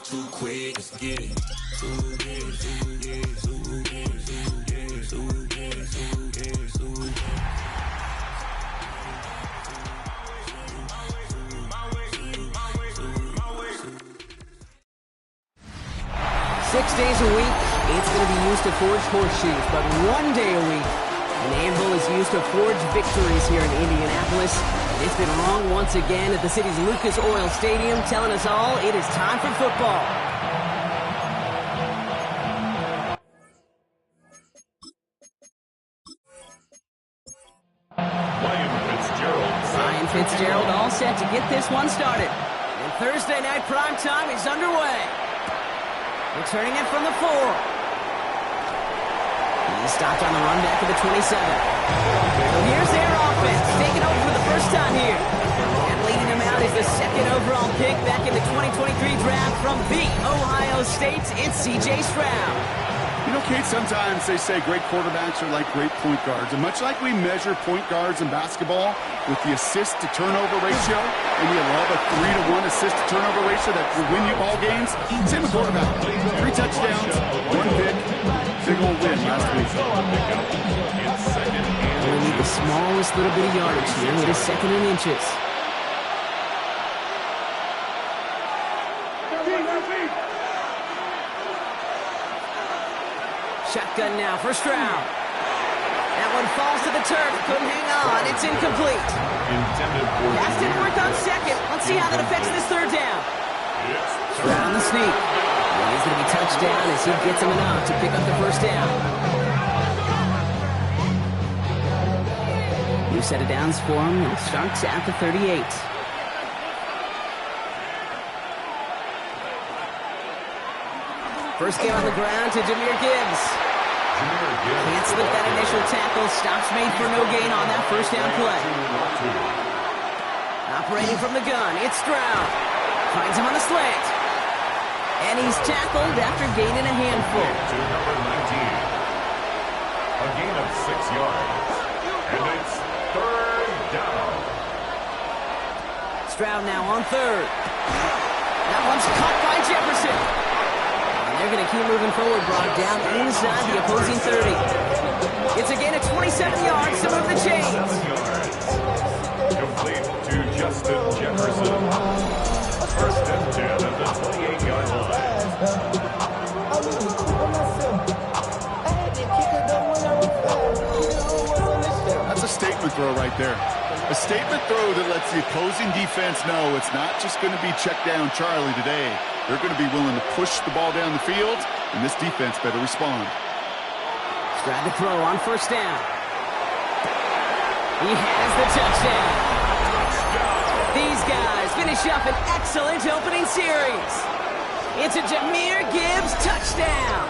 too quick. Let's get it. Too get it, too get it, too get it, too get it, too get it, too get it, too get it. 6 days a week, it's going to be used to forge horseshoes, but 1 day a week, an anvil is used to forge victories here in Indianapolis. It's been wrong once again at the city's Lucas Oil Stadium, telling us all it is time for football. Ryan Fitzgerald all set to get this one started. And Thursday night primetime is underway. Returning it from the 4. He's stopped on the run back to the 27. So here's their offense, taking over for the first time here. And leading them out is the second overall pick back in the 2023 draft from the Ohio State. It's C.J. Stroud. You know, Kate, sometimes they say great quarterbacks are like great point guards. And much like we measure point guards in basketball with the assist-to-turnover ratio, and you love a 3-to-1 assist-to-turnover ratio that will win you ball games, same with quarterback. 3 touchdowns, 1 pick, big old win last week. We need the smallest little bit of yardage here. It is second in inches. Shotgun now for Stroud. That one falls to the turf. Couldn't hang on. It's incomplete. Pass didn't work on second. Let's see how that affects this third down. Stroud on the sneak. He's going to be touchdown as he gets him enough to pick up the first down. New set of downs for him. It starts at the 38. First game on the ground to Jahmyr Gibbs. Can't slip that initial tackle. Stops made for no gain on that first down play. Operating from the gun, it's Stroud. Finds him on the slant. And he's tackled after gaining a handful. To number 19. A gain of 6 yards. And it's third down. Stroud now on third. That one's caught by Jefferson. They're going to keep moving forward, brought down inside the opposing 30. It's a gain of 27 yards to move the chains. Complete to Justin Jefferson. First and 10 at the 28-yard line. That's a statement throw right there. A statement throw that lets the opposing defense know it's not just going to be check down Charlie today. They're going to be willing to push the ball down the field, and this defense better respond. Stroud to throw on first down. He has the touchdown. These guys finish up an excellent opening series. It's a Jahmyr Gibbs touchdown.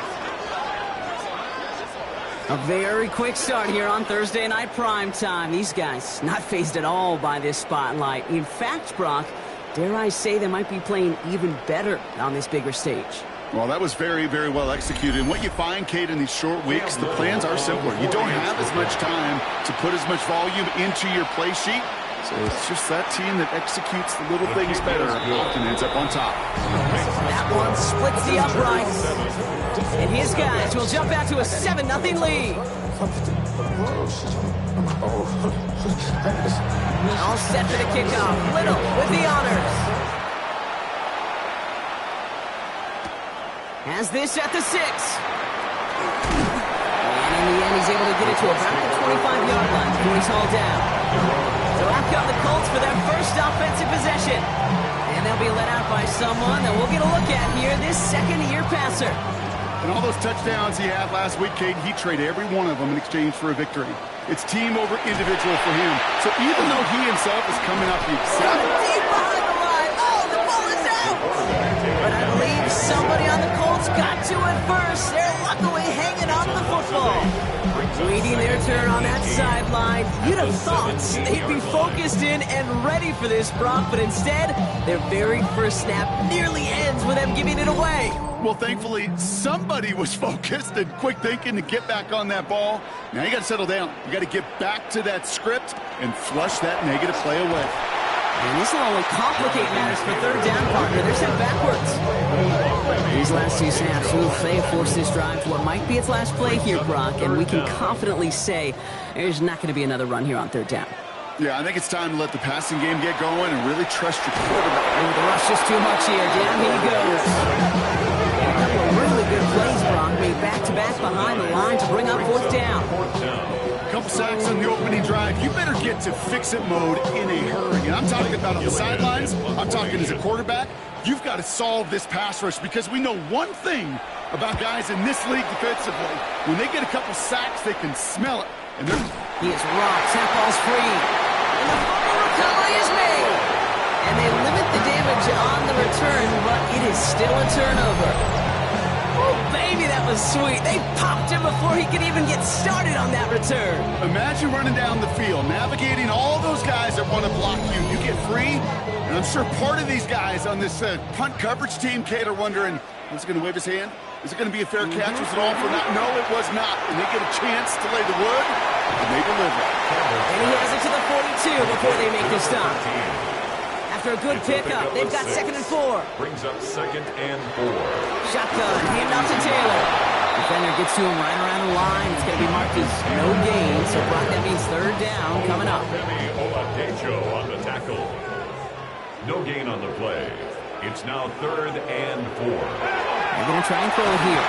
A very quick start here on Thursday night primetime. These guys not fazed at all by this spotlight. In fact, Brock, dare I say they might be playing even better on this bigger stage. Well, that was very, very well executed. And what you find, Kate, in these short weeks, the plans are simpler. You don't have as much time to put as much volume into your play sheet. So it's just that team that executes the little things better often ends up on top. That one splits the uprights. And his guys will jump out to a 7-0 lead. All set for the kickoff. Little with the honors. Has this at the 6. And in the end, he's able to get it to about the 25-yard line before he's hauled down. So out come the Colts for their first offensive possession. And they'll be let out by someone that we'll get a look at here, this second-year passer. And all those touchdowns he had last week, Kate, he traded every one of them in exchange for a victory. It's team over individual for him. So even though he himself is coming up the exact... Deep behind the line. Oh, the ball is out. But I believe somebody on the Colts got to it first. They're luckily hanging on to the football. Waiting their turn on that sideline. You'd have thought they'd be focused in and ready for this, Brock, but instead, their very first snap nearly ends with them giving it away. Well, thankfully, somebody was focused and quick thinking to get back on that ball. Now you got to settle down. You got to get back to that script and flush that negative play away. And this will only complicate matters for third down, partner. They're sent backwards. These last two snaps, they have forced this drive to what might be its last play here, Brock, and we can confidently say there's not going to be another run here on third down. Yeah, I think it's time to let the passing game get going and really trust your quarterback. Oh, the rush is too much here. Down he goes. And a couple of really good plays, Brock, made back-to-back behind the line to bring up fourth down. Couple sacks on the opening drive. You better get to fix-it mode in a hurry. And I'm talking about on the sidelines. I'm talking as a quarterback. You've got to solve this pass rush because we know one thing about guys in this league defensively. When they get a couple sacks, they can smell it. And he is rocked. That ball's free. And the fumble recovery is made. And they limit the damage on the return, but it is still a turnover. Oh, baby, that was sweet. They popped him before he could even get started on that return. Imagine running down the field, navigating all those guys that want to block you. You get free, and I'm sure part of these guys on this punt coverage team, Kate, are wondering, was he going to wave his hand? Is it going to be a fair catch? Was it all for that? No, it was not. And they get a chance to lay the wood, and they deliver. And he has it to the 42 before they make the stop. After a good pickup, they've got 2nd and 4. Brings up 2nd and 4. Shotgun, hand off to Taylor. Defender gets to him right around the line. It's going to be marked as no gain, so Brock, that means third down coming up. Femi Oladejo on the tackle. No gain on the play. It's now 3rd and 4. They're going to try and throw it here.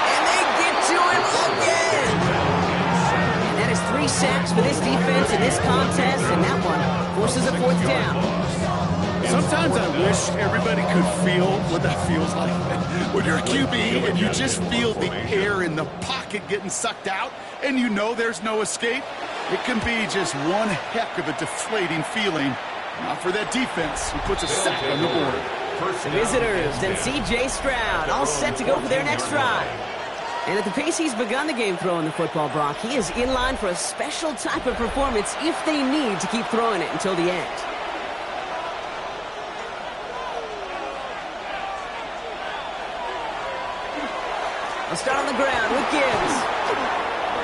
And they get to him again! And that is 3 sacks for this defense in this contest, and that one forces a fourth down. Sometimes I wish everybody could feel what that feels like. When you're a QB and you just feel the air in the pocket getting sucked out and you know there's no escape, it can be just one heck of a deflating feeling. Not for that defense who puts a sack on the board. The visitors and C.J. Stroud all set to go for their next drive. And at the pace he's begun the game throwing the football, Brock, he is in line for a special type of performance if they need to keep throwing it until the end. They'll start on the ground with Gibbs.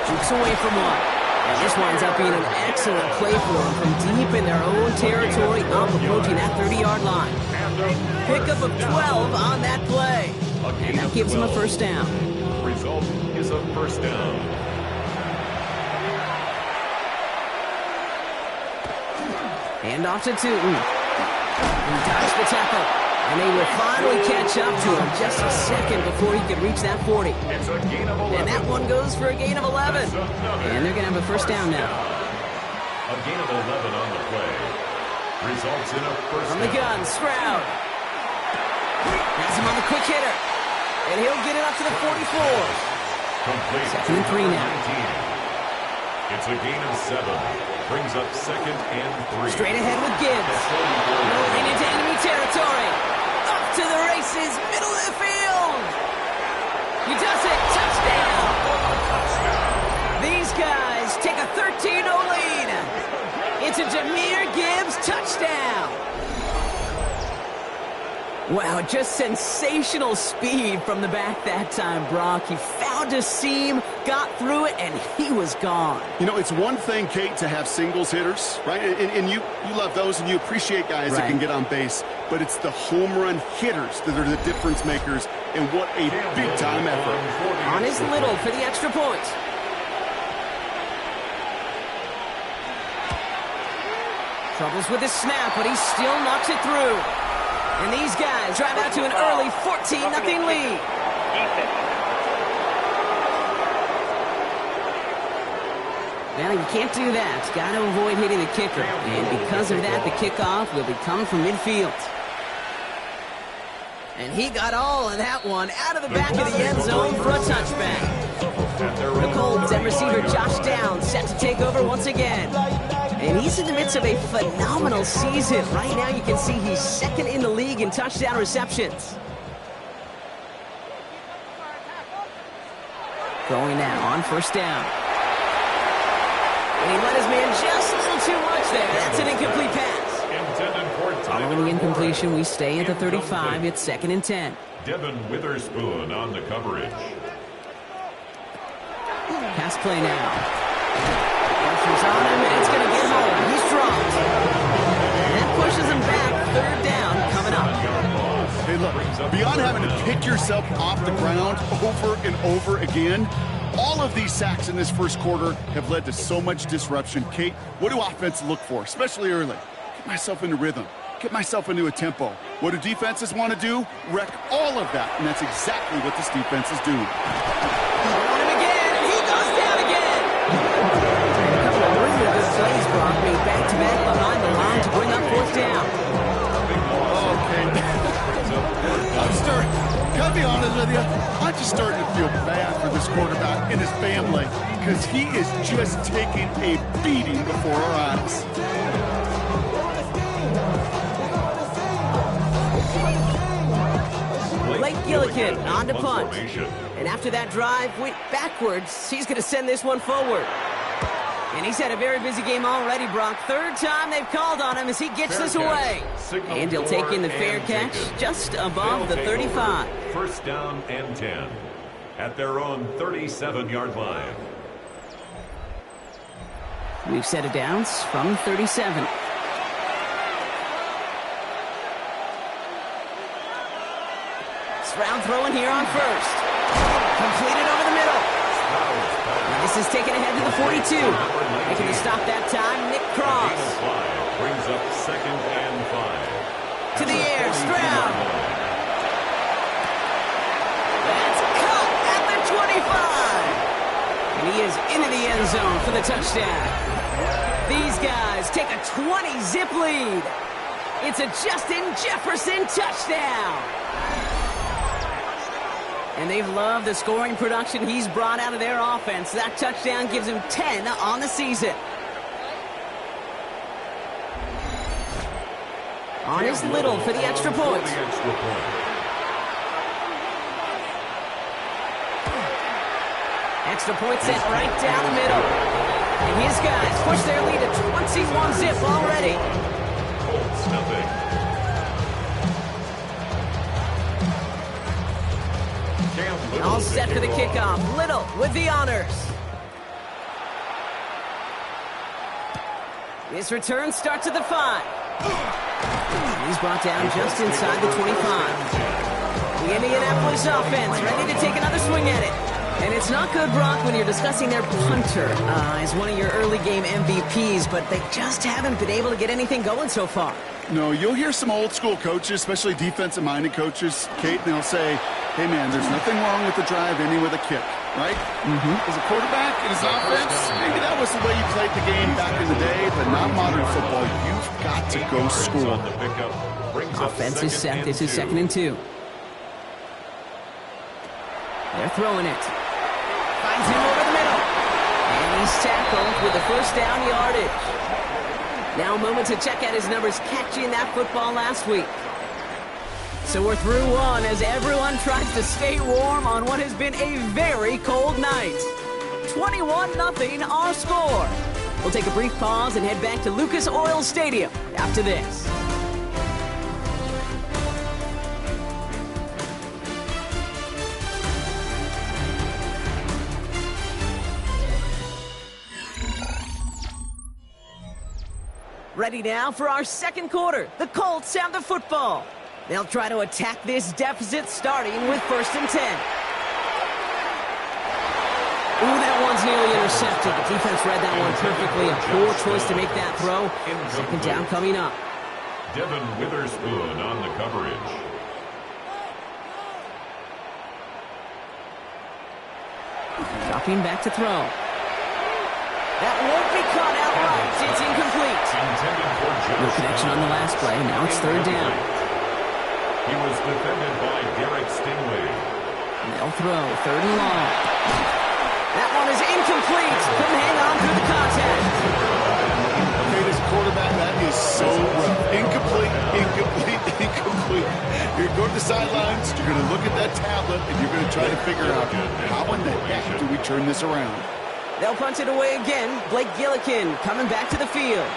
Jukes away from one. And this winds up being an excellent play for them from deep in their own territory up approaching that 30-yard line. Pickup of 12 on that play. And that gives them a first down. Result is a first down. Hand off to Tootin. He dodged the tackle. And they will finally catch up to him just a second before he can reach that 40. It's a gain of 11. And that one goes for a gain of 11. And they're going to have a first down now. A gain of 11 on the play. Results in a first From the gun, Stroud. Has him on the quick hitter. And he'll get it up to the 44. Complete. 2nd and 3 now. It's a gain of 7. Brings up 2nd and 3. Straight ahead with Gibbs. Rolling into enemy territory. Up to the races, middle of the field. He does it. Touchdown. These guys take a 13-0 lead. It's a Jahmyr Gibbs touchdown. Wow, just sensational speed from the back that time, Brock. He found a seam, got through it, and he was gone. You know, it's one thing, Kate, to have singles hitters, right? And you love those and you appreciate guys that can get on base. But it's the home run hitters that are the difference makers, and what a big-time effort. On his little for the extra point. Troubles with his snap, but he still knocks it through. And these guys drive out to an early 14-0 lead. Well, you can't do that. Got to avoid hitting the kicker. And because of that, the kickoff will be coming from midfield. And he got all of that one out of the back of the end zone for a touchback. The Colts and receiver Josh Downs set to take over once again. And he's in the midst of a phenomenal season. Right now you can see he's 2nd in the league in touchdown receptions. Throwing now on first down. And he let his man just a little too much there. That's an incomplete pass. Following the incompletion, we stay at the 35. It's 2nd and 10. Devin Witherspoon on the coverage. Pass play now. Pressure's on him, and it's going to get home. He's dropped. And that pushes him Beyond having to pick yourself off the ground over and over again, all of these sacks in this first quarter have led to so much disruption. Kate, what do offenses look for, especially early? Get myself into rhythm. Get myself into a tempo. What do defenses want to do? Wreck all of that, and that's exactly what this defense is doing. On him again, and he goes down again. And a couple of really good plays, Brock, made back-to-back behind the line to bring up fourth down. Okay. Gotta be honest with you, I'm just starting to feel bad for this quarterback and his family because he is just taking a beating before our eyes. Blake Gillikin on to punt. And after that drive went backwards, he's going to send this one forward. And he's had a very busy game already, Brock. Third time they've called on him as he gets this away. And he'll take in the fair catch just above the 35. First down and 10 at their own 37-yard line. We've set it down from 37. Stroud throwing here on first. Completed over the middle. And this is taken ahead to the 42. Making the stop that time, Nick Cross. Brings up second and 5. To the air, Stroud. That's caught at the 25. And he is into the end zone for the touchdown. These guys take a 20-zip lead. It's a Justin Jefferson touchdown. And they've loved the scoring production he's brought out of their offense. That touchdown gives him 10 on the season. On is Little for the extra point. Extra point sent right down the middle. And his guys push their lead to 21-zip already. Colts nothing. All set for the kickoff. Little with the honors. This return starts at the 5. He's brought down just inside the 25. The Indianapolis offense ready to take another swing at it. And it's not good, Brock, when you're discussing their punter as one of your early game MVPs, but they just haven't been able to get anything going so far. No, you'll hear some old school coaches, especially defensive-minded coaches, Kate, and they'll say, hey, man, there's nothing wrong with the drive ending with a kick, right? As a quarterback in his offense, maybe that was the way you played the game back in the day, but not modern football. You've got to go score. Offense is set. This is 2nd and 2. They're throwing it. Finds him over the middle. And he's tackled with the first down yardage. Now a moment to check out his numbers catching that football last week. So we're through one as everyone tries to stay warm on what has been a very cold night. 21-0 our score. We'll take a brief pause and head back to Lucas Oil Stadium after this. Ready now for our second quarter. The Colts have the football. They'll try to attack this deficit starting with 1st and 10. Ooh, that one's nearly intercepted. The defense read that one perfectly. A poor choice to make that throw. Second down coming up. Devin Witherspoon on the coverage. Dropping back to throw. That won't be caught outright. It's incomplete. No connection on the last play. Now it's 3rd down. He was defended by Derek Stingley. They'll throw 3rd and long. That one is incomplete. Couldn't hang on through the contact. Okay, this quarterback, that is so rough. Incomplete, incomplete, incomplete. You're going to the sidelines, you're going to look at that tablet, and you're going to try to figure out how in the heck do we turn this around. They'll punt it away again. Blake Gillikin coming back to the field.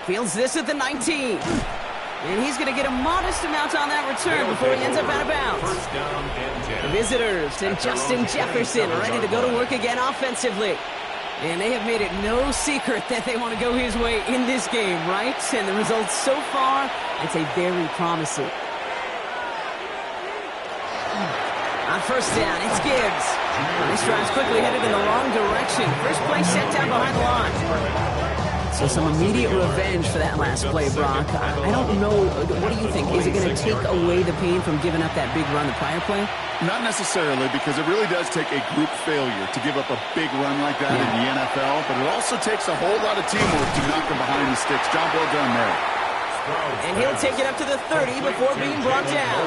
Fields this at the 19. And he's going to get a modest amount on that return before he ends up out of bounds. First down and 10. The visitors and Justin Jefferson ready to go to work again offensively. And they have made it no secret that they want to go his way in this game, right? And the results so far, I'd say very promising. On first down, it's Gibbs. This drive's quickly headed in the wrong direction. First play set down behind the line. So some immediate revenge for that last play, Brock. I don't know. What do you think? Is it going to take away the pain from giving up that big run the prior play? Not necessarily, because it really does take a group failure to give up a big run like that in the NFL, but it also takes a whole lot of teamwork to knock them behind the sticks. Job well done there. And he'll take it up to the 30 before being brought down.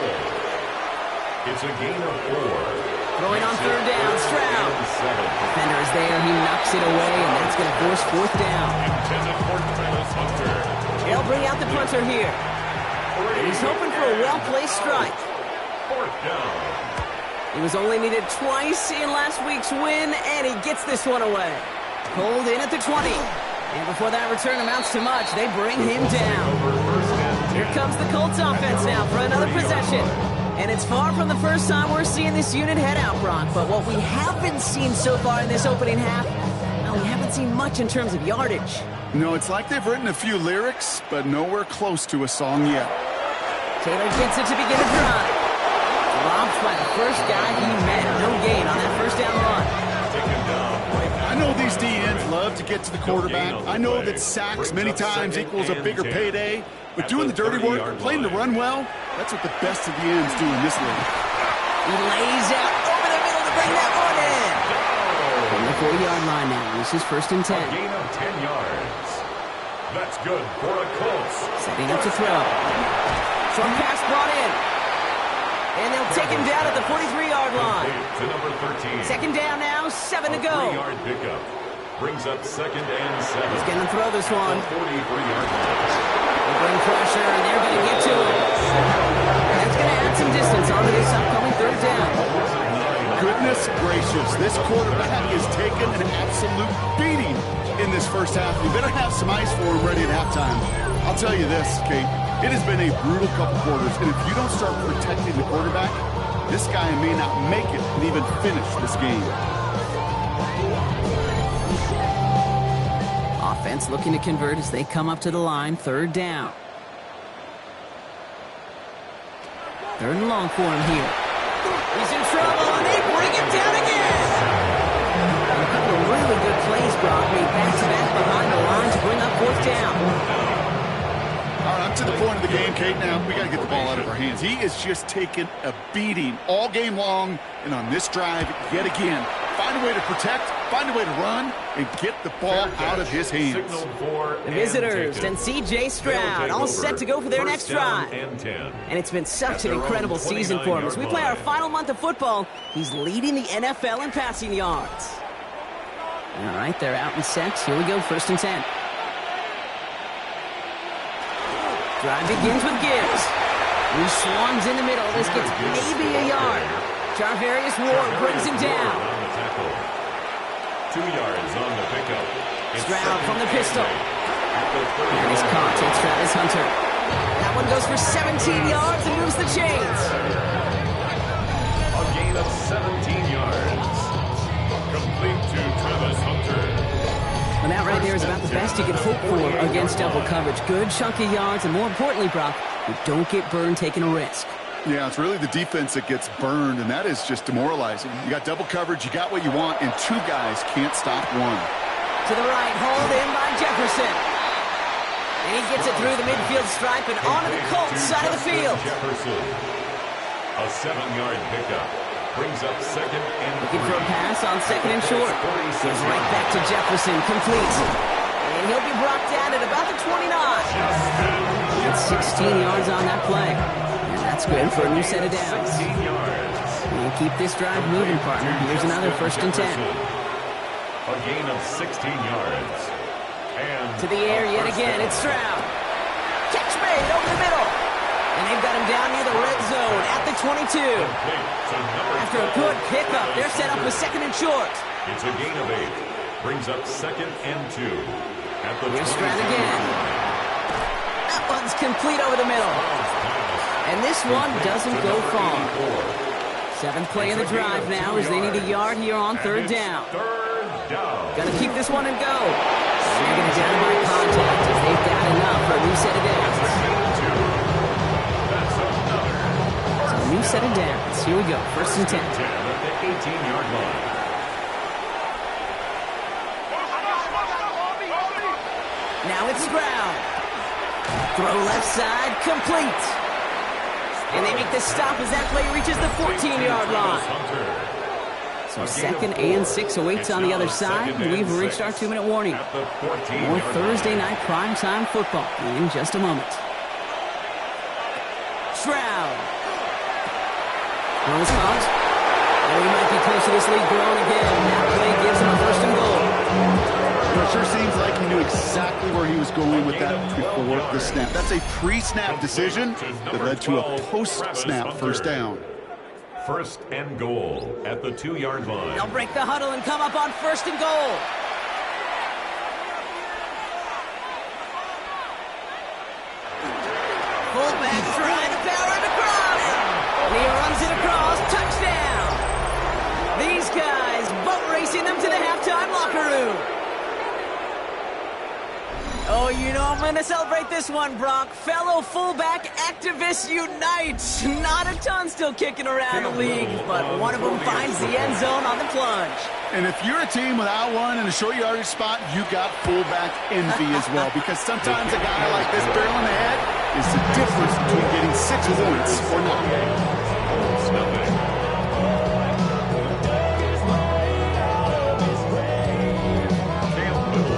It's a gain of 4. Throwing on third down, Stroud. Defender is there, he knocks it away, and that's going to force fourth down. They'll bring out the punter here. And he's hoping for a well-placed strike. Fourth down. He was only needed twice in last week's win, and he gets this one away. Pulled in at the 20. And before that return amounts to much, they bring him down. Here comes the Colts offense now for another possession. And it's far from the first time we're seeing this unit head out, Brock. But what we haven't seen so far in this opening half, well, we haven't seen much in terms of yardage. No, it's like they've written a few lyrics, but nowhere close to a song yet. Taylor gets it to begin the drive. Robbed by the first guy he met. No gain on that first down run. I know these DNs love to get to the quarterback. I know that sacks many times equals a bigger payday. But doing the dirty work, playing the run well, that's what the best of the ends do in this league. He lays out over the middle to bring that one in. From the 4-yard line now, this is first and 10. A gain of 10 yards. That's good for a Colts. Setting up to throw. Short pass brought in. And they'll take him down at the 43-yard line. To number 13. Second down now, 7 to go. 3-yard pickup. Brings up second and 7. He's going to throw this one. 43-yard line. Bring pressure, and they're going to get to it. That's going to add some distance onto this upcoming third down. Goodness gracious, this quarterback is taking an absolute beating in this first half. You better have some ice for him ready at halftime. I'll tell you this, Kate, it has been a brutal couple quarters, and if you don't start protecting the quarterback, this guy may not make it and even finish this game. Offense looking to convert as they come up to the line, third down. Third and long for him here. He's in trouble, and they bring him down again. And a couple of really good plays, Brock, made back-to-back behind the line to bring up fourth down. All right, up to the point of the game, Kate, now we got to get the ball out of our hands. He is just taking a beating all game long, and on this drive, yet again, find a way to protect, find a way to run, and get the ball out of his hands. The visitors and C.J. Stroud all set to go for their next drive. And it's been such an incredible season for him. As we play our final month of football, he's leading the NFL in passing yards. All right, they're out and set. Here we go, first and 10. Drive begins with Gibbs. He swarms in the middle. This gets maybe a yard. Charvarius Ward brings him down. 2 yards on the pickup. Stroud from the pistol. And he's caught. It's Travis Hunter. That one goes for 17 yards and moves the chains. A gain of 17 yards. Complete to Travis Hunter. And that right there is about the best you can hope for against double coverage. Good chunky yards, and more importantly, Brock, you don't get burned taking a risk. Yeah, it's really the defense that gets burned, and that is just demoralizing. You got double coverage, you got what you want, and 2 guys can't stop one. To the right, hauled in by Jefferson. And he gets it through the midfield stripe and onto the Colts side of the field. Jefferson. A 7-yard pickup. Brings up second and Looking for a pass on second and short. Goes right back to Jefferson, complete. And he'll be brought down at about the 29. That's 16 yards on that play. And that's good for a new set of downs. We'll keep this drive moving, partner. Here's another first and 10. A gain of 16 yards. And to the air yet again, it's Stroud. Catch made over the middle. And they've got him down near the red zone at the 22. After a good pickup, they're set up with second and short. It's a gain of 8. Brings up second and 2. At the Here's Stroud again. That one's complete over the middle. And this one doesn't go far. 7th play of the drive now as they need a yard here on third down. Third down. Gonna keep this one and go. And they're gonna down by contact as they've got enough for a new set of downs. That's another. So a new set of downs. Here we go. First and 10. 10 at the 18-yard line. Now it's Stroud. Throw left side, complete. And they make the stop as that play reaches the 14-yard line. So 2nd and 6 awaits on the other side. We've reached our 2-minute warning. More Thursday night primetime football in just a moment. Stroud. Throws caught. Oh, he might be close to this lead growing again. That play gives him a 1st and goal. It sure seems like he knew exactly where he was going with that before the snap. That's a pre-snap decision that led to a post-snap first down. 1st and goal at the 2-yard line. They'll break the huddle and come up on 1st and goal. Fullback trying to power it across. And he runs it across. Touchdown. These guys boat racing them to the halftime locker room. Oh, you know I'm going to celebrate this one, Brock. Fellow fullback activists unite. Not a ton still kicking around the league, but one of them finds the end zone on the plunge. And if you're a team without one in a short yardage spot, you got fullback envy as well, because sometimes a guy like this barrel in the head is the difference between getting 6 points or not.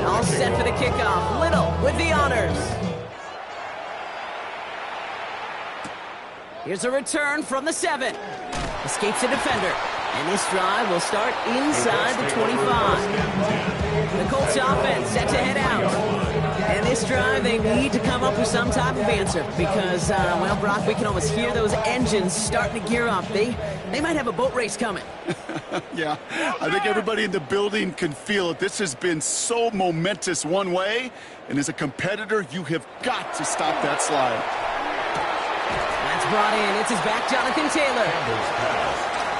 All set for the kickoff. Little with the honors. Here's a return from the 7. Escapes a defender. And this drive will start inside the 25. The Colts offense set to head out. And this drive, they need to come up with some type of answer because, well, Brock, we can almost hear those engines starting to gear up. They might have a boat race coming. Yeah, I think everybody in the building can feel it. This has been so momentous one way, and as a competitor, you have got to stop that slide. That's brought in. It's his back, Jonathan Taylor.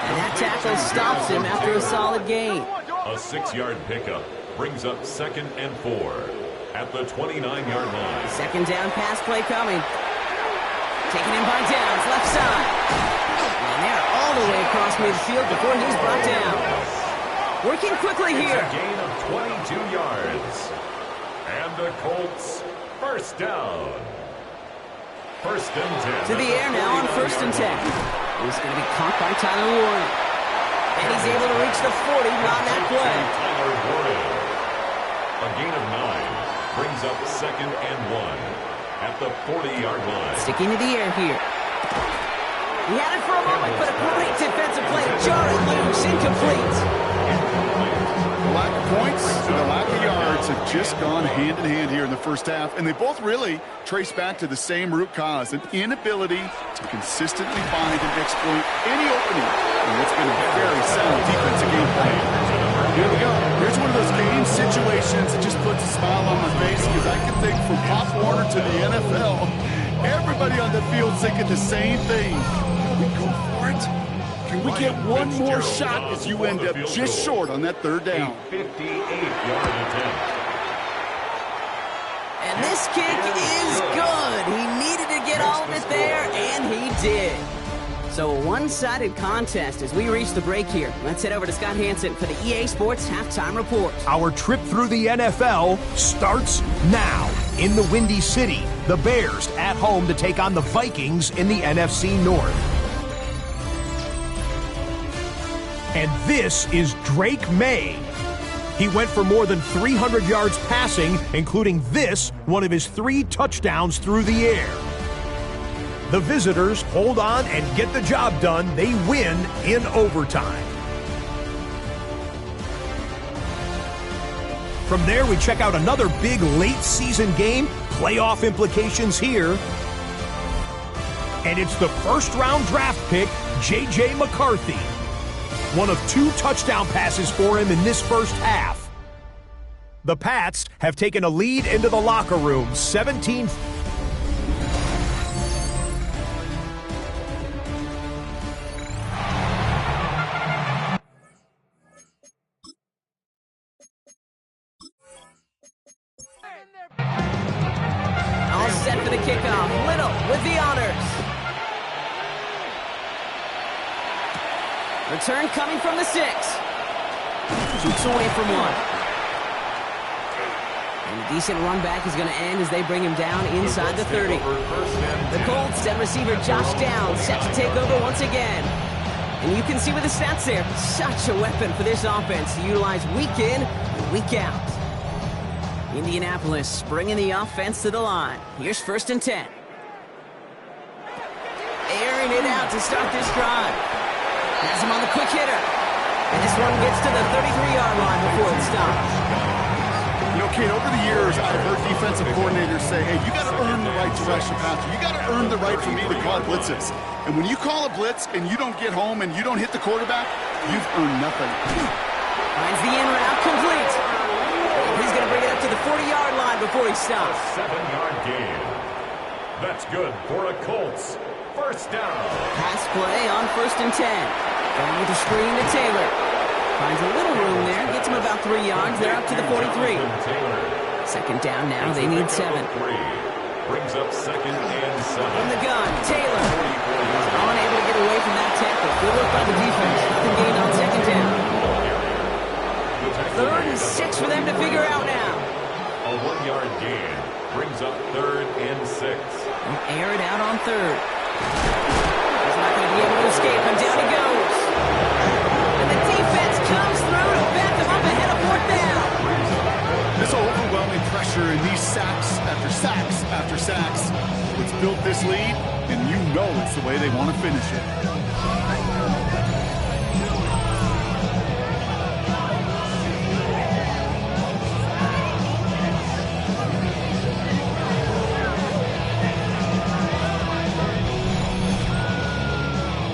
And that tackle stops him after a solid gain. A 6-yard pickup brings up 2nd and 4 at the 29-yard line. 2nd down pass play coming. Taken in by Downs, left side. And they're all the way across midfield before he's brought down. Working quickly here. It's a gain of 22 yards. And the Colts first down. 1st and 10. To the air now on 1st and 10. He's going to be caught by Tyler Warren. And he's able to reach the 40 on that play. Tyler Warren. A gain of 9 brings up 2nd and 1 at the 40-yard line. Sticking to the air here. He had it for a moment, but a great defensive play to jar it loose. Incomplete. The lack of points and the lack of yards have just gone hand in hand here in the first half, and they both really trace back to the same root cause, an inability to consistently find and exploit any opening in what's been a very sound defensive game plan. Here we go. Here's one of those game situations that just puts a smile on my face because I can think from Pop Warner to the NFL, everybody on the field thinking the same thing. Can we go for it? Can we get one more shot as you end up just short on that 3rd down? A 58-yard attempt. And this kick is good. He needed to get all of it there, and he did. So a one-sided contest as we reach the break here. Let's head over to Scott Hansen for the EA Sports Halftime Report. Our trip through the NFL starts now. In the Windy City, the Bears at home to take on the Vikings in the NFC North. And this is Drake May. He went for more than 300 yards passing, including this, one of his 3 touchdowns through the air. The visitors hold on and get the job done. They win in overtime. From there, we check out another big late-season game, playoff implications here. And it's the first-round draft pick, J.J. McCarthy. One of 2 touchdown passes for him in this first half. The Pats have taken a lead into the locker room, 17 set for the kickoff. Little with the honors. Return coming from the 6. Shoots away from one. And a decent run back is going to end as they bring him down inside the 30. The Colts and receiver Josh Downs set to take over once again. And you can see with the stats there, such a weapon for this offense to utilize week in and week out. Indianapolis bringing the offense to the line. Here's 1st and 10. Airing it out to start this drive. Has him on the quick hitter. And this one gets to the 33-yard line before it stops. You know, Kate, over the years, I've heard defensive coordinators say, hey, you got to earn the right to rush a passer. You got to earn the right for me to call blitzes. And when you call a blitz and you don't get home and you don't hit the quarterback, you've earned nothing. Finds the in route complete. He's going to bring it up to the 40-yard line before he stops. A 7-yard gain. That's good for a Colts. 1st down. Pass play on 1st and 10. Going with the screen to Taylor. Finds a little room there. Gets him about 3 yards. They're up to the 43. 2nd down now. They need 7. Brings up 2nd and 7. From the gun, Taylor. Unable to get away from that tackle. Good look by the defense. Nothing gained on 2nd down. 3rd and 6 for them to figure out now. A 1-yard gain. Brings up 3rd and 6. Air it out on 3rd. He's not going to be able to escape, and down he goes. And the defense comes through to back them up ahead of 4th down. This overwhelming pressure and these sacks after sacks after sacks, it's built this lead, and you know it's the way they want to finish it.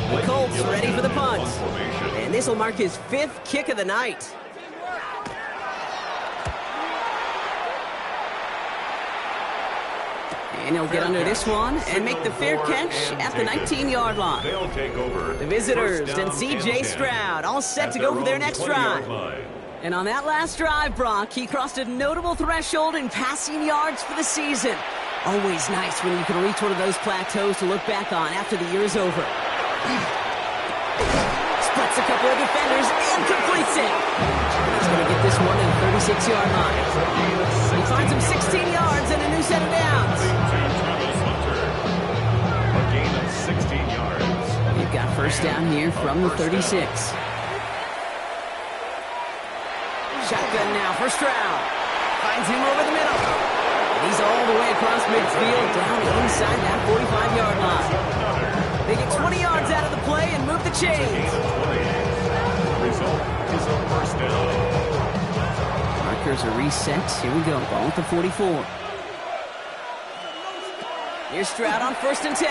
The Colts ready for the punt. And this will mark his 5th kick of the night. And he'll get under this one and make the fair catch at the 19-yard line. They'll take over. The visitors and C.J. Stroud all set to go for their next drive. And on that last drive, Brock, he crossed a notable threshold in passing yards for the season. Always nice when you can reach one of those plateaus to look back on after the year is over. Splits a couple of defenders and completes it. He's going to get this one to the 36-yard line. He finds him 16 yards and a new set of downs. A gain of 16 yards. We've got 1st down here from the 36. Shotgun now for Stroud. Finds him over the middle. And he's all the way across midfield down inside that 45-yard line. They get 20 yards out of the play and move the chains. Result is a 1st down. Markers are reset. Here we go. Ball at the 44. Here's Stroud on 1st and 10.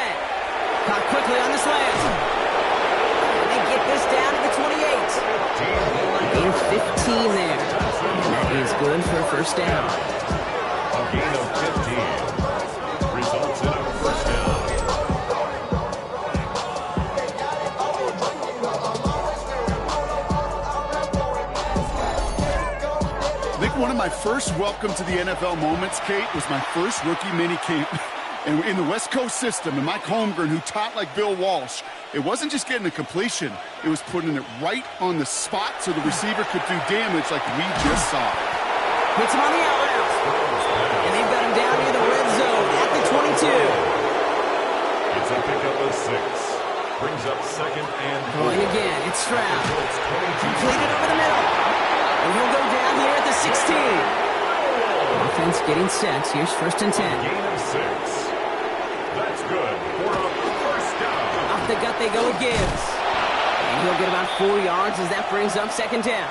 Caught quickly on the slant. And they get this down to the 28. Gain 15 there. And that is good for a 1st down. A gain of 15. Results in a 1st down. I think one of my first welcome to the NFL moments, Kate, was my first rookie mini camp. And in the West Coast system, and Mike Holmgren, who taught like Bill Walsh, it wasn't just getting a completion. It was putting it right on the spot so the receiver could do damage like we just saw. Hits him on the out route. And they've got him down near the red zone at the 22. It's a pickup of 6. Brings up 2nd and 4. Going again, it's Stroud. Completed over the middle. And he'll go down here at the 16. Offense getting set. Here's 1st and 10. Gain of 6. That's good for a 1st down. Off the gut they go with Gibbs. And he'll get about 4 yards as that brings up 2nd down.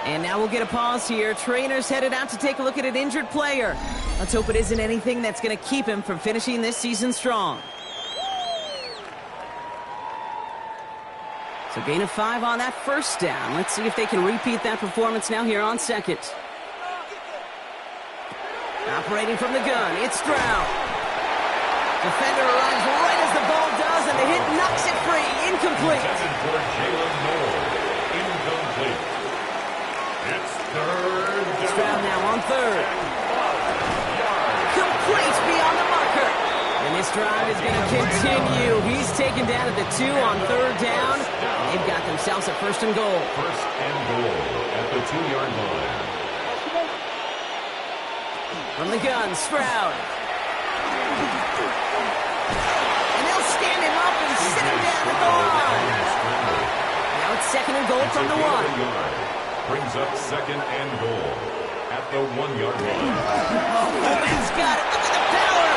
And now we'll get a pause here. Trainers headed out to take a look at an injured player. Let's hope it isn't anything that's going to keep him from finishing this season strong. So gain of 5 on that 1st down. Let's see if they can repeat that performance now here on 2nd. Operating from the gun, it's Stroud. Defender arrives right as the ball does, and the hit knocks it free. Incomplete. Intended for Jalen Noel. Incomplete. It's 3rd down. Stroud now on 3rd. Complete beyond the drive is going to continue. He's taken down at the 2 on 3rd down. They've got themselves a 1st and goal. 1st and goal at the 2-yard line. From the gun, Stroud. And they'll stand him up and sit him down at the line. Now it's 2nd and goal from the 1. Brings up 2nd and goal at the 1-yard line. He's got it. Look at the power.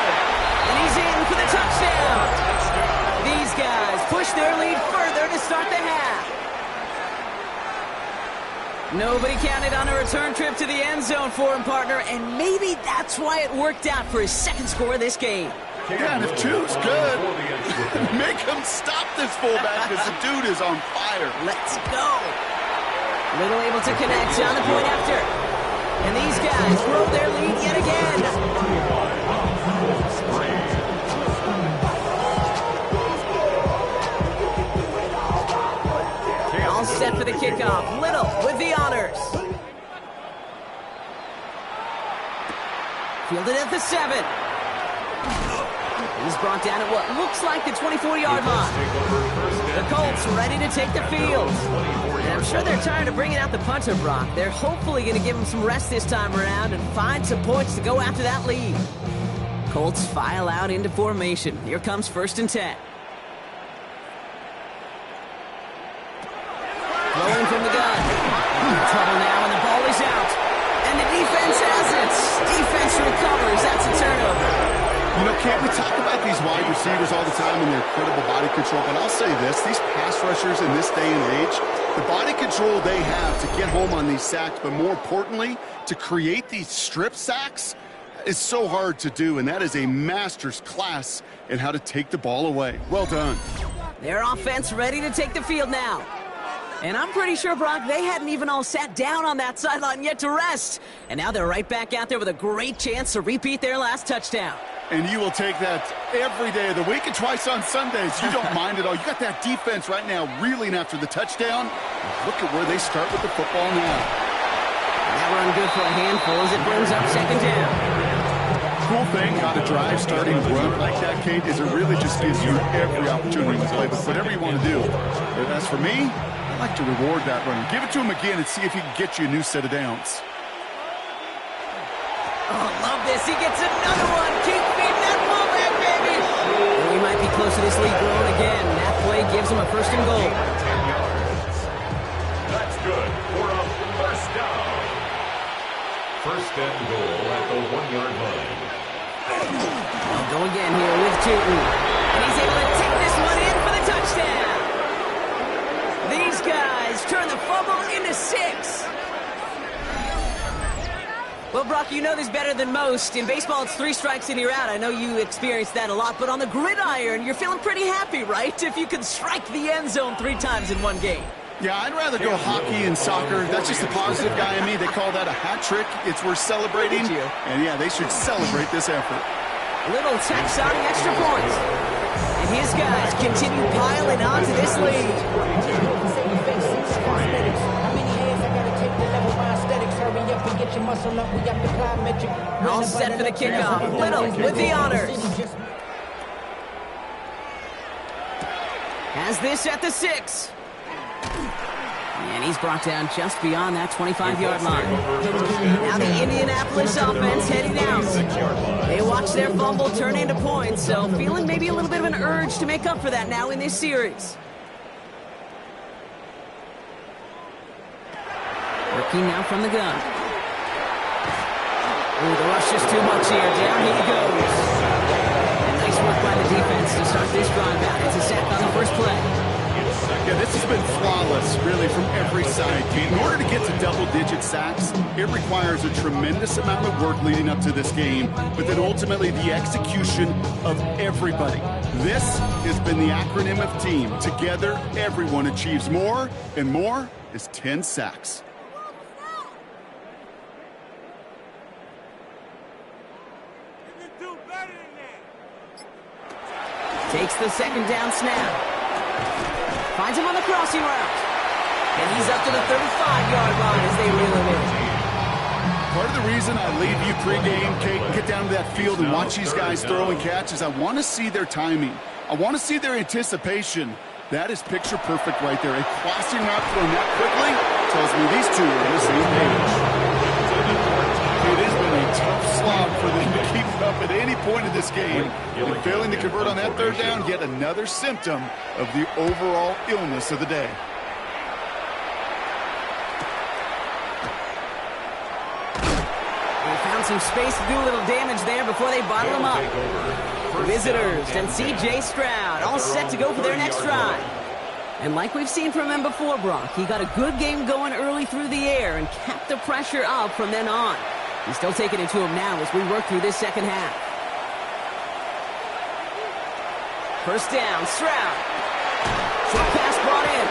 And he's in for the touchdown. These guys push their lead further to start the half. Nobody counted on a return trip to the end zone for him, partner, and maybe that's why it worked out for his 2nd score of this game. Yeah, and if 2's good, make him stop this fullback because the dude is on fire. Let's go. Little able to connect on the point after. And these guys grow their lead yet again. All set for the kickoff. Little with the honors. Fielded at the 7. He's brought down at what looks like the 24-yard line. The Colts ready to take the field. And I'm sure they're tired of bringing out the punter, Brock. They're hopefully going to give him some rest this time around and find some points to go after that lead. Colts file out into formation. Here comes 1st and 10. Throwing from the gun. Trouble now, and the ball is out. And the defense has it. Defense recovers. That's a turnover. You know, can't we talk about these wide receivers all the time and their incredible body control? But I'll say this, these pass rushers in this day and age, the body control they have to get home on these sacks, but more importantly, to create these strip sacks is so hard to do, and that is a master's class in how to take the ball away. Well done. Their offense ready to take the field now. And I'm pretty sure, Brock, they hadn't even all sat down on that sideline yet to rest. And now they're right back out there with a great chance to repeat their last touchdown. And you will take that every day of the week and twice on Sundays. You don't mind at all. You got that defense right now reeling after the touchdown. Look at where they start with the football now. That run good for a handful as it brings up 2nd down. Cool thing about a drive starting run like that, Kate, is it really just gives you every opportunity to play with whatever you want to do. But as for me, I like to reward that runner. Give it to him again and see if he can get you a new set of downs. Oh, love this. He gets another one. Keep feeding that ball back, baby. And we might be close to this lead growing again. That play gives him a 1st and goal. 10 yards. That's good for a 1st down. 1st and goal at the 1-yard line. They'll go again here with Tootin. And he's able to take this one in for the touchdown. These guys turn the fumble into 6. Well, Brock, you know this better than most. In baseball, it's 3 strikes and you're out. I know you experienced that a lot, but on the gridiron, you're feeling pretty happy, right? If you can strike the end zone 3 times in one game. Yeah, I'd rather go hockey and soccer. That's just the positive guy in me. They call that a hat trick. It's worth celebrating. And yeah, they should celebrate this effort. Little tacks on extra points. And his guys continue piling on to this lead. All set for the kickoff. Little with the honors. Has this at the 6. And he's brought down just beyond that 25-yard line. Now the Indianapolis offense heading out. They watch their fumble turn into points, so feeling maybe a little bit of an urge to make up for that now in this series. Working now from the gun. Ooh, the rush is too much here. Down he goes. And nice work by the defense to start this drive out. It's a sack on the first play. Yeah, this has been flawless, really, from every side. In order to get to double-digit sacks, it requires a tremendous amount of work leading up to this game, but then ultimately the execution of everybody. This has been the acronym of TEAM. Together, everyone achieves more, and more is 10 sacks. Takes the 2nd down snap. Finds him on the crossing route. And he's up to the 35-yard line as they reel him in. Part of the reason I leave you pregame, Kate, and get down to that field and watch these guys throw and catch is I want to see their timing. I want to see their anticipation. That is picture perfect right there. A crossing route thrown that quickly tells me these two are on the same page. It has been a tough slog for them to keep up at any point in this game. And failing to convert on that third down, yet another symptom of the overall illness of the day. They found some space to do a little damage there before they bottle him up. Visitors and C.J. Stroud all set to go for their next drive. And like we've seen from him before, Brock, he got a good game going early through the air and kept the pressure up from then on. He's still taking it to him now as we work through this second half. First down, Stroud. Short pass brought in.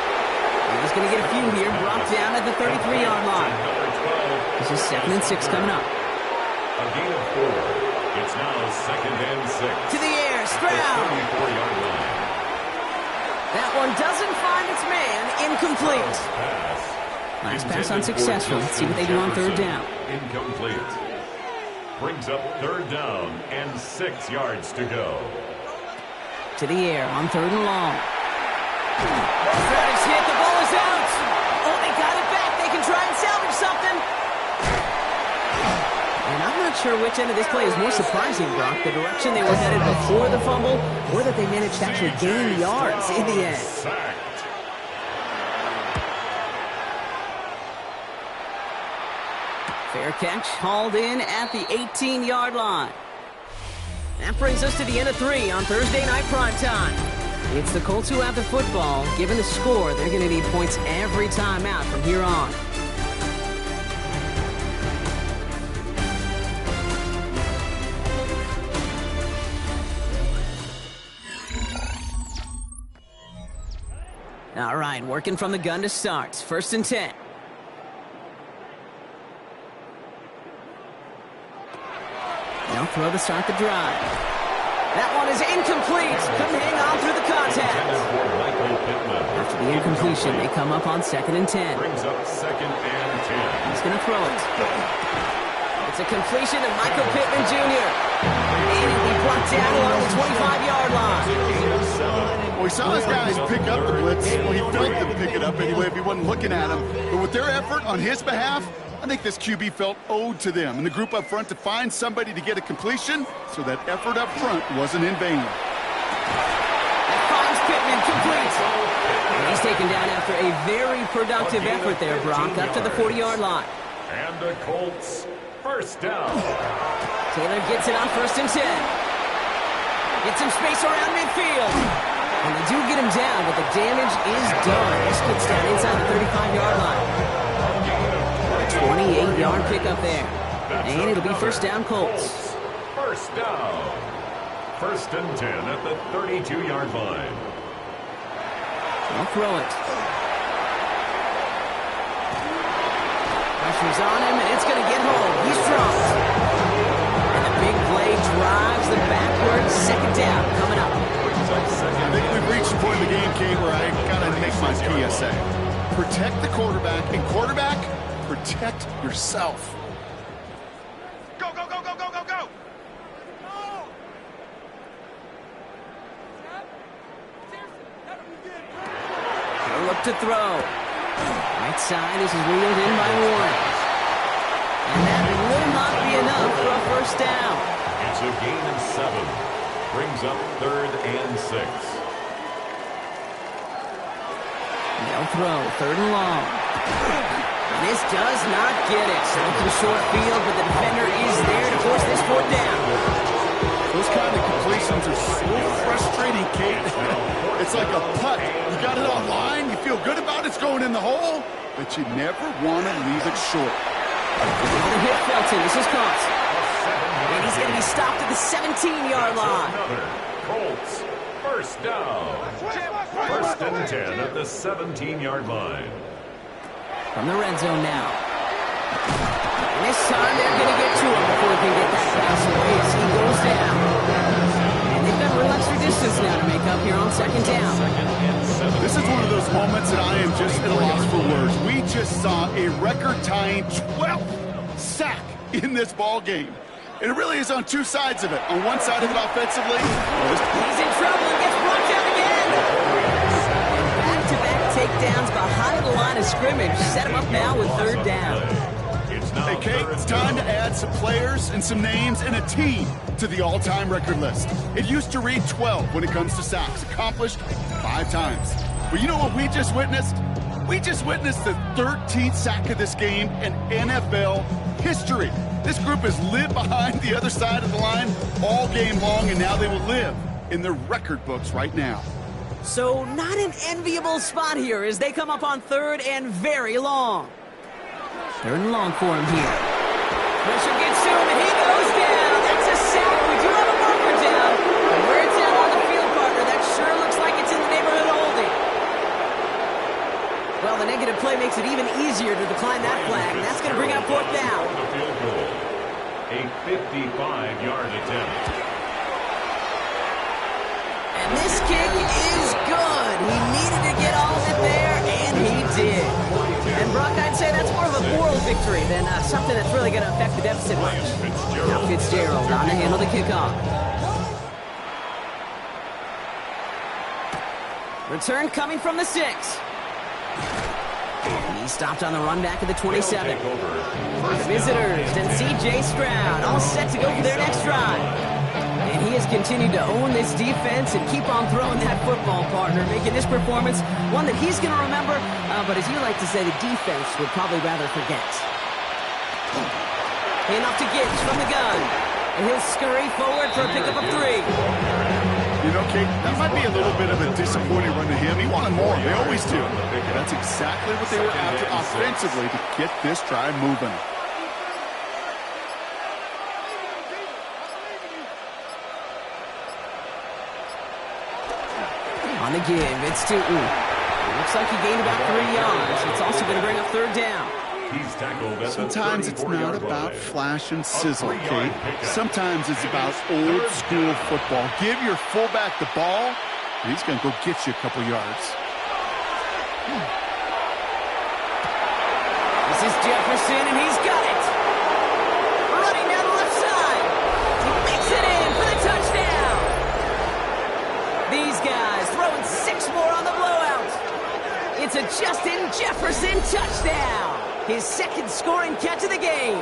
He's going to get a few here, brought down at the 33-yard line. This is 2nd and 6 coming up. A gain of 4. It's now 2nd and 6. To the air, Stroud. 34-yard line. That one doesn't find its man. Incomplete. Last pass unsuccessful. Let's see what they do on third down. Incomplete. Brings up 3rd down and 6 yards to go. To the air on 3rd and long. Stroud is hit. The ball is out. Oh, they got it back. They can try and salvage something. And I'm not sure which end of this play is more surprising, Brock. The direction they were headed before the fumble, or that they managed to actually gain yards in the end. Sacked. Fair catch, hauled in at the 18-yard line. That brings us to the end of 3 on Thursday Night Primetime. It's the Colts who have the football. Given the score, they're going to need points every time out from here on. All right, working from the gun to start. 1st and 10. They'll throw to start the drive. That one is incomplete. Couldn't hang on through the contact. After the incompletion, they come up on 2nd and 10. Brings up 2nd and 10. He's going to throw it. It's a completion to Michael Pittman Jr. And he'll be brought down along the 25-yard line. Well, we saw his guys pick up the blitz. Well, he felt them pick it up anyway if he wasn't looking at him. But with their effort on his behalf, I think this QB felt owed to them and the group up front to find somebody to get a completion, so that effort up front wasn't in vain. That finds Pittman complete. And he's taken down after a very productive effort there, Brock, up to the 40-yard line. And the Colts, 1st down. Taylor gets it on 1st and 10. Gets some space around midfield. And they do get him down, but the damage is done. This gets down inside the 35-yard line. 28-yard pickup there. And it'll be 1st down, Colts. 1st down. 1st and 10 at the 32-yard line. They'll throw it. Pressure's on him, and it's going to get home. He's dropped. And the big play drives them backwards. 2nd down coming up. I think we've reached the point in the game, Kate, where I got to make my PSA. Protect the quarterback, and quarterback, protect yourself. Go, go, go, go, go, go, go! He'll look to throw. Right side, this is reeled in by Warren. And that will not be enough for a 1st down. It's a gain of 7. Brings up 3rd and 6. They'll throw, 3rd and long. This does not get it. Looking short field, but the defender is there to force this 4th down. Those kind of completions are so frustrating, Kate. It's like a putt. You got it on line, you feel good about it's going in the hole, but you never want to leave it short. The hit Felton. This is caught. And he's going to be stopped at the 17-yard line. Colts, 1st down. 1st and 10 at the 17-yard line. From the red zone now. And this time they're going to get to him before he can get that pass away as he goes down. And they've got a little extra distance now to make up here on 2nd down. This is one of those moments that I am just at a loss for words. We just saw a record-tying 12th sack in this ball game. And it really is on two sides of it. On one side of it offensively, he's in trouble and gets brought down again. Back-to-back takedowns behind the line of scrimmage. Set him up now with third down. Hey, Kate, it's time to add some players and some names and a team to the all-time record list. It used to read 12 when it comes to sacks, accomplished 5 times. But you know what we just witnessed? We just witnessed the 13th sack of this game in NFL history. This group has lived behind the other side of the line all game long, and now they will live in their record books right now. So not an enviable spot here as they come up on third and very long. Third and long for him here. Pressure gets to him, and he goes down. That's a sack. We do have a marker down. And where it's out on the field, partner, that sure looks like it's in the neighborhood of holding. Well, the negative play makes it even easier to decline that flag. And that's going to bring up fourth down. A 55-yard attempt. And this kick is good. He needed to get all of it there, and he did. And Brock, I'd say that's more of a moral victory than something that's really going to affect the deficit much. Now Fitzgerald on to handle the kickoff. Return coming from the 6. He stopped on the run back of the 27. The visitors and C.J. Stroud all set to go for their next drive. And he has continued to own this defense and keep on throwing that football, partner, making this performance one that he's going to remember, but as you like to say, the defense would probably rather forget. Handoff to Gibbs from the gun. And he'll scurry forward for a pickup of 3. You know, Kate, that might be a little bit of a disappointing run to him. He wanted more. They always do. That's exactly what they were after offensively to get this drive moving. On the give, it's Tootin. Looks like he gained about 3 yards. It's also going to bring up third down. He's tackled at Sometimes it's not about flash and sizzle, Kate. Sometimes it's about old school football. Give your fullback the ball, and he's going to go get you a couple yards. This is Jefferson, and he's got it. Running down the left side. He makes it in for the touchdown. These guys throwing 6 more on the blowout. It's a Justin Jefferson touchdown. His second scoring catch of the game.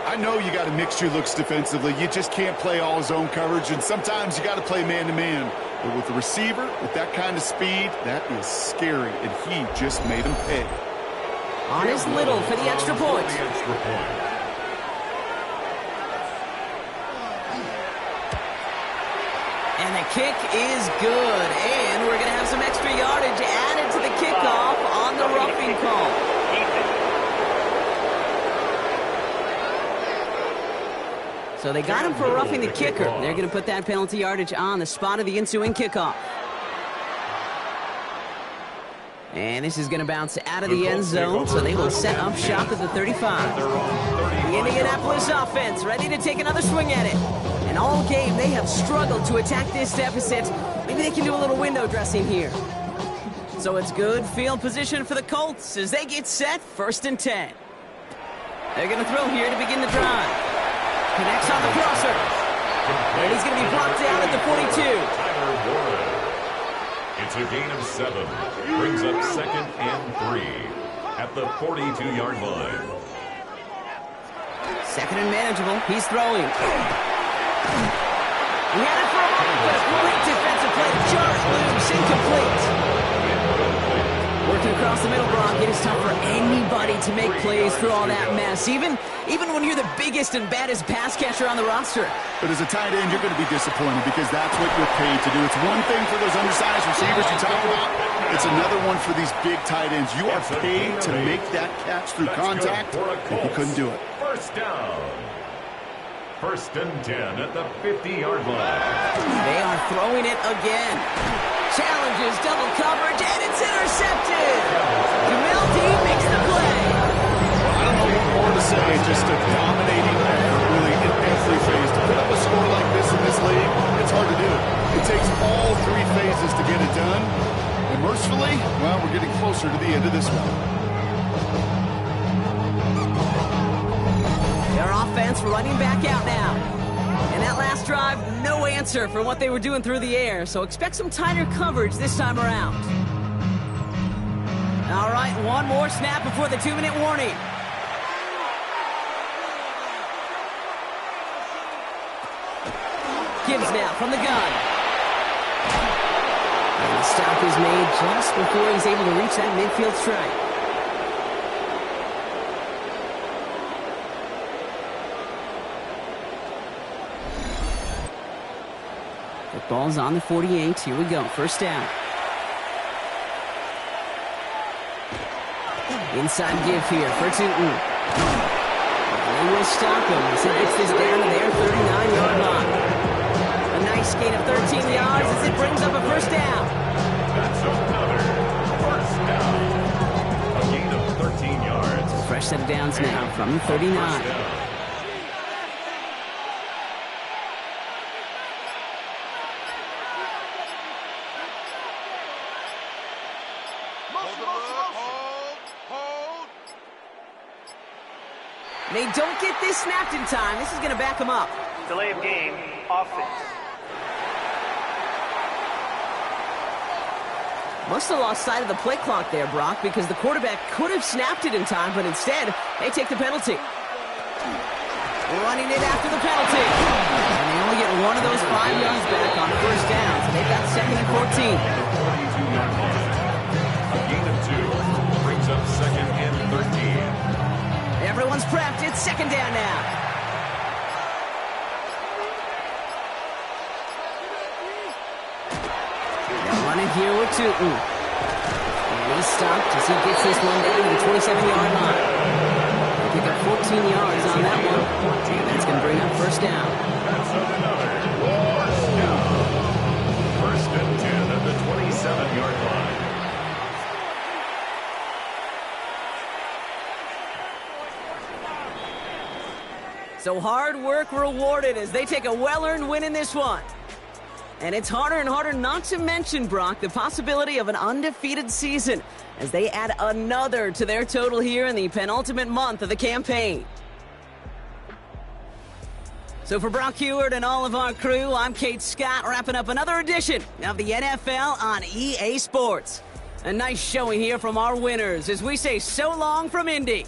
I know you got to mix your looks defensively. You just can't play all zone coverage, and sometimes you got to play man-to-man. But with the receiver, with that kind of speed, that is scary, and he just made him pay. On his little for the extra point. And the kick is good. And we're going to have some extra yardage added to the kickoff on the roughing call. So they got him for roughing the kicker. They're going to put that penalty yardage on the spot of the ensuing kickoff. And this is going to bounce out of the end zone, so they will set up shop at the 35. The Indianapolis offense ready to take another swing at it. And all game, they have struggled to attack this deficit. Maybe they can do a little window dressing here. So it's good field position for the Colts as they get set, 1st and 10. They're going to throw here to begin the drive. Connects on the crosser. And he's going to be brought down at the 42. It's a gain of 7. Brings up 2nd and 3 at the 42-yard line. 2nd and manageable. He's throwing. He had it for a moment, but a great defensive play to jar it loose, incomplete. Working across the middle, Brock, it is tough for anybody to make plays through all that mess, even when you're the biggest and baddest pass catcher on the roster. But as a tight end, you're going to be disappointed because that's what you're paid to do. It's one thing for those undersized receivers you talk about. It's another one for these big tight ends. You are paid to make that catch through contact, and you couldn't do it. 1st down. 1st and 10 at the 50-yard line. They are throwing it again. Challenges double coverage, and it's intercepted. Jamel Dean makes the play. I don't know what more to say. Just a dominating effort, really, in every phase. To put up a score like this in this league, it's hard to do. It takes all 3 phases to get it done. And mercifully, well, we're getting closer to the end of this one. defense running back out now. And that last drive, no answer for what they were doing through the air, so expect some tighter coverage this time around. All right, one more snap before the 2-minute warning. Gibbs now from the gun. And the stop is made just before he's able to reach that midfield strike. The ball's on the 48. Here we go. First down. Inside give here for Tootin. And they will stop him as he gets this down to their 39-yard line. A nice gain of 13 yards as it brings up a first down. That's another first down. A gain of 13 yards. Fresh set of downs now from the 39. They don't get this snapped in time. This is going to back them up. Delay of game, offense. Must have lost sight of the play clock there, Brock, because the quarterback could have snapped it in time, but instead, they take the penalty. Running it after the penalty. And they only get one of those 5 yards back on first down, so they've got 2nd and 14. 42-yard line. A gain of 2 brings up 2nd and 13. Everyone's prepped. It's 2nd down now. They're running here with Tootin. And he's stopped as he gets this one down to the 27-yard line. They pick up 14 yards on that one. And that's going to bring up first down. That's another first down. 1st and 10 at the 27-yard line. So hard work rewarded as they take a well-earned win in this one. And it's harder and harder not to mention, Brock, the possibility of an undefeated season as they add another to their total here in the penultimate month of the campaign. So for Brock Huard and all of our crew, I'm Kate Scott, wrapping up another edition of the NFL on EA Sports. A nice showing here from our winners as we say so long from Indy.